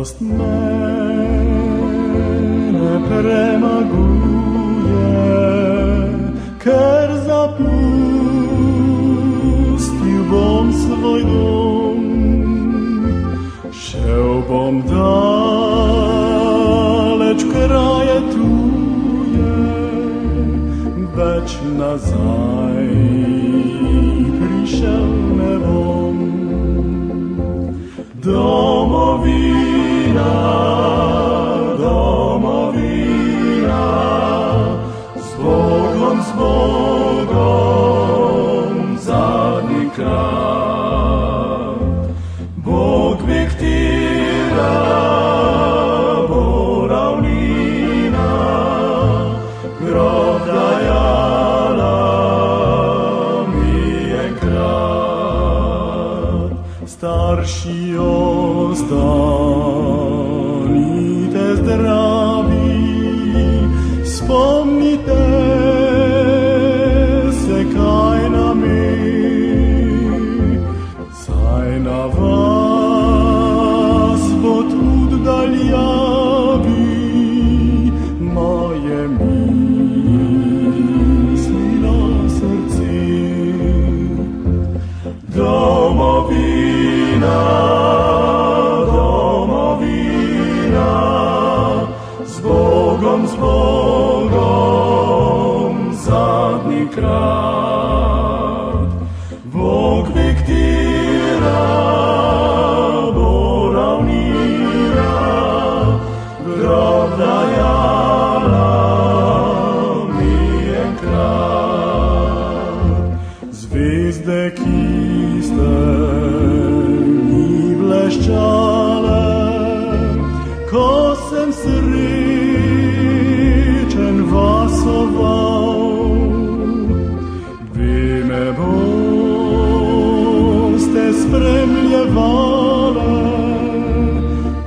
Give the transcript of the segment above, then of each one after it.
Miłost mene premaguje, ker zapustil bom svoj dom. Šel bom daleč kraje tuje, več nazaj prišel ne bom. Domovina, domovina, s Bogom, zadnji krat. Bog vek tira, bo ravnina, grob dajala mi enkrat. Starši ostanite zdravi, spomnite se kaj nam je, saj na vas bo tudi daljavi moje misli na srce. Domovina, domovina, s Bogom, zadnji krat. Bog vek tira, bo ravnina, grob dajala mi enkrat. Zvezde, ki ste mi bleščale, ko sem srečen vas oval, vi me boste spremljevale,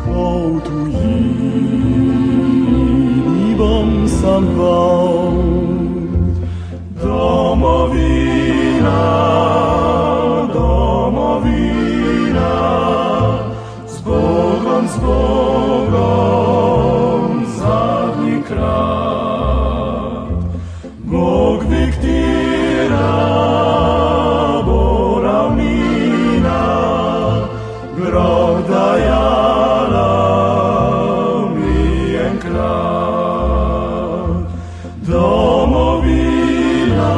ko v tujini bom sam val. Domovina, domovina, s Bogom, zadnji krat. Bog vek tira, bo ravnina, grob dajala mi enkrat. Domovina,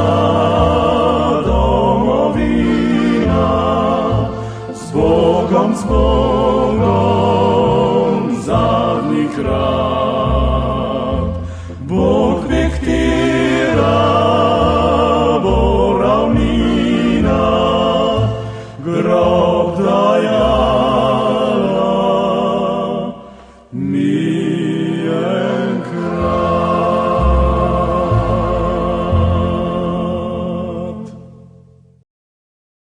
domovina, s Bogom, zadnji krat.